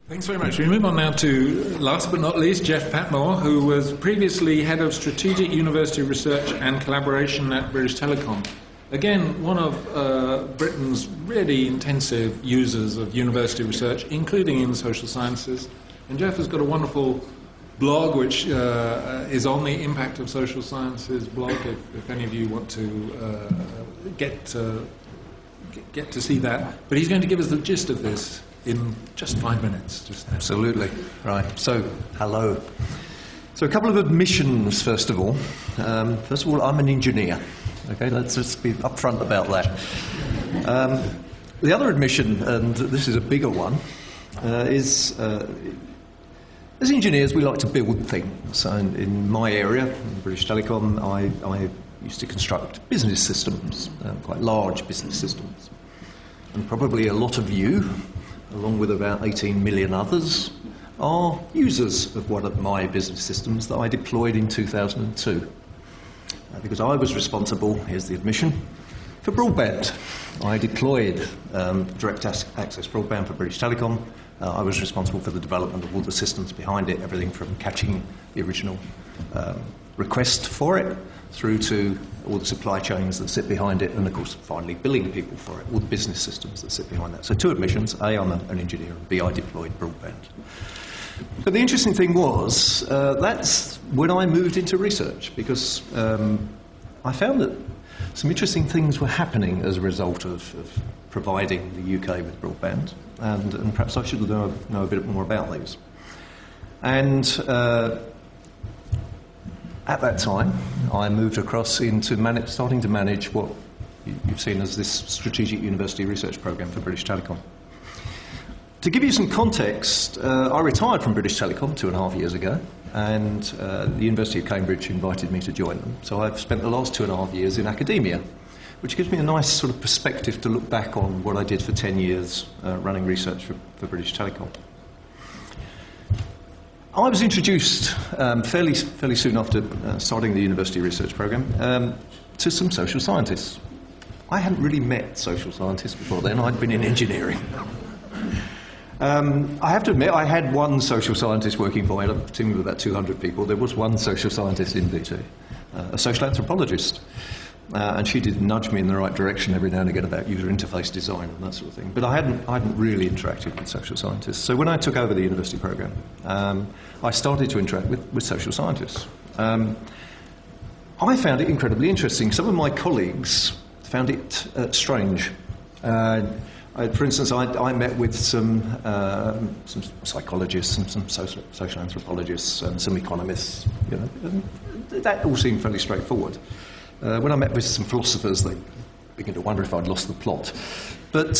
Thanks very much. We move on now to, last but not least, Jeff Patmore, who was previously Head of Strategic University Research and Collaboration at British Telecom. Again, one of Britain's really intensive users of university research, including in the social sciences. And Jeff has got a wonderful blog which is on the impact of social sciences blog, if any of you want to get to see that. But he's going to give us the gist of this in just 5 minutes. Absolutely. Right. So, hello. So a couple of admissions, first of all. First of all, I'm an engineer. Okay, let's just be upfront about that. The other admission, and this is a bigger one, is as engineers we like to build things. So in my area, in British Telecom, I used to construct business systems, quite large business systems. And probably a lot of you, along with about 18 million others, are users of one of my business systems that I deployed in 2002. Because I was responsible, here's the admission, for broadband. I deployed direct access broadband for British Telecom. I was responsible for the development of all the systems behind it, everything from catching the original request for it through to all the supply chains that sit behind it, and of course finally billing people for it, all the business systems that sit behind that. So two admissions: A, I'm an engineer, and B, I deployed broadband. But the interesting thing was, that's when I moved into research, because I found that some interesting things were happening as a result of providing the UK with broadband, and perhaps I should know a bit more about these. And at that time, I moved across into starting to manage what you've seen as this Strategic University Research Programme for British Telecom. To give you some context, I retired from British Telecom 2.5 years ago, and the University of Cambridge invited me to join them. So I've spent the last 2.5 years in academia, which gives me a nice sort of perspective to look back on what I did for 10 years running research for British Telecom. I was introduced fairly soon after starting the university research programme to some social scientists. I hadn't really met social scientists before then. I'd been in engineering. I have to admit, I had one social scientist working for me. I had a team of about 200 people. There was one social scientist in BT, a social anthropologist. And she did nudge me in the right direction every now and again about user interface design and that sort of thing. But I hadn't really interacted with social scientists. So when I took over the university programme, I started to interact with social scientists. I found it incredibly interesting. Some of my colleagues found it strange. For instance, I met with some psychologists, some social anthropologists, and some economists. You know, and that all seemed fairly straightforward. When I met with some philosophers, they began to wonder if I'd lost the plot. But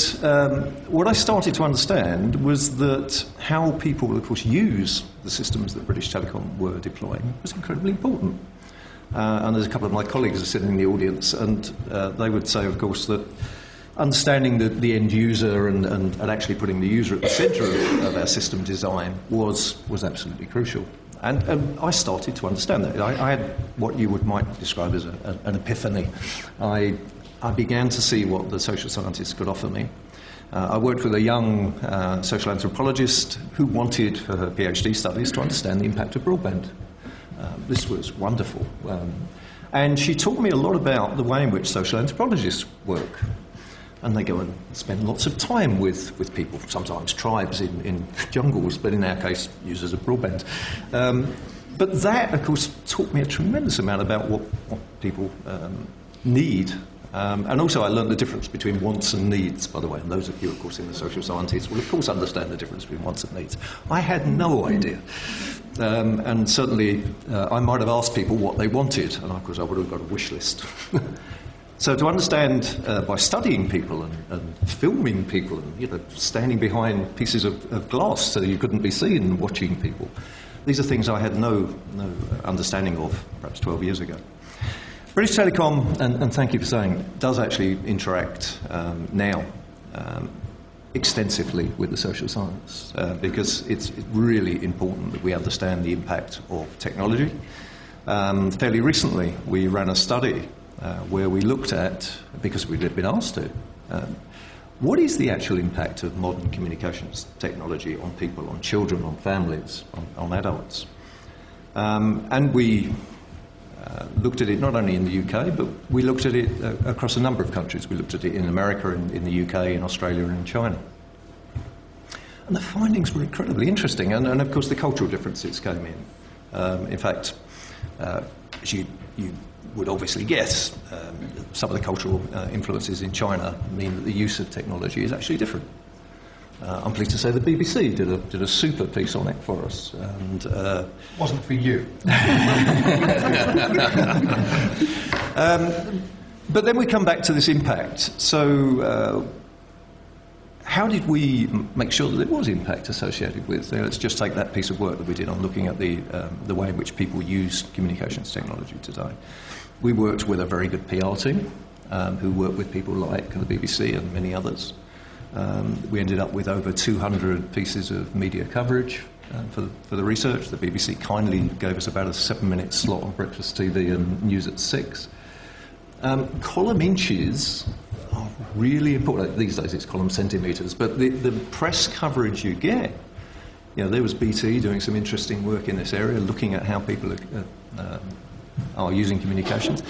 what I started to understand was that how people, of course, use the systems that British Telecom were deploying was incredibly important. And there's a couple of my colleagues are sitting in the audience, and they would say, of course, that understanding the end user and actually putting the user at the centre of our system design was absolutely crucial. And I started to understand that. I had what you might describe as an epiphany. I began to see what the social scientists could offer me. I worked with a young social anthropologist who wanted for her PhD studies to understand the impact of broadband. This was wonderful. And she taught me a lot about the way in which social anthropologists work. And they go and spend lots of time with people, sometimes tribes in jungles, but in our case, users of broadband. But that, of course, taught me a tremendous amount about what people need. And also I learned the difference between wants and needs, by the way. And those of you, of course, in the social sciences will, of course, understand the difference between wants and needs. I had no idea. And certainly I might have asked people what they wanted, and of course I would have got a wish list. So to understand by studying people and filming people and standing behind pieces of glass so you couldn't be seen watching people, these are things I had no understanding of perhaps 12 years ago. British Telecom, and thank you for saying, does actually interact now extensively with the social science because it's really important that we understand the impact of technology. Fairly recently we ran a study where we looked at, because we'd been asked to, what is the actual impact of modern communications technology on people, on children, on families, on adults? And we looked at it not only in the UK, but we looked at it across a number of countries. We looked at it in America, in the UK, in Australia and in China. And the findings were incredibly interesting, and of course the cultural differences came in. In fact, as you would obviously guess, some of the cultural influences in China mean that the use of technology is actually different. I'm pleased to say the BBC did a super piece on it for us. And wasn't for you. But then we come back to this impact. So how did we make sure that there was impact associated with? Let's just take that piece of work that we did on looking at the way in which people use communications technology today. We worked with a very good PR team who worked with people like the BBC and many others. We ended up with over 200 pieces of media coverage for the research. The BBC kindly gave us about a 7-minute slot on breakfast TV and news at 6. Column inches are really important. These days it's column centimetres, but the press coverage you get, there was BT doing some interesting work in this area, looking at how people are using communications.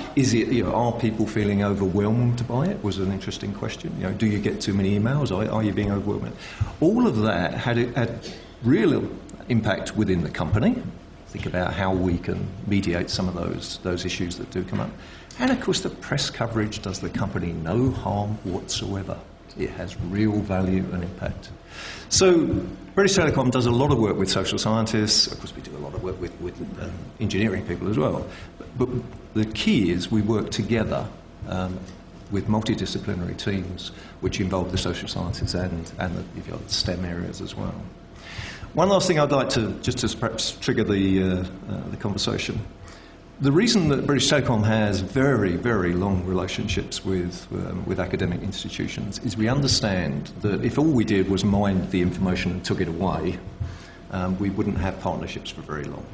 Are people feeling overwhelmed by it? Was an interesting question. Do you get too many emails? Are you being overwhelmed? All of that had real impact within the company. Think about how we can mediate some of those issues that do come up. And of course the press coverage does the company no harm whatsoever. It has real value and impact. So British Telecom does a lot of work with social scientists. Of course we do a lot of work with engineering people as well. But the key is we work together with multidisciplinary teams which involve the social sciences and the STEM areas as well. One last thing I'd like to perhaps trigger the conversation. The reason that British Telecom has very, very long relationships with academic institutions is we understand that if all we did was mine the information and took it away, we wouldn't have partnerships for very long.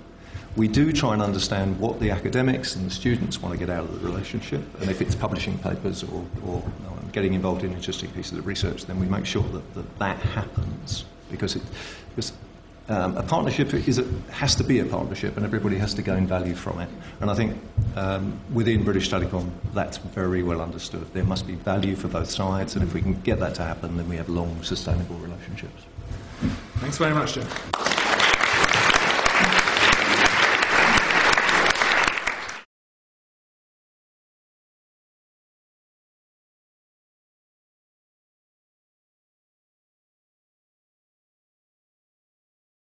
We do try and understand what the academics and the students want to get out of the relationship, and if it's publishing papers or getting involved in interesting pieces of research, then we make sure that happens, because a partnership has to be a partnership, and everybody has to gain value from it. And I think within British Telecom, that's very well understood. There must be value for both sides, and if we can get that to happen, then we have long, sustainable relationships. Thanks very much, Jeff.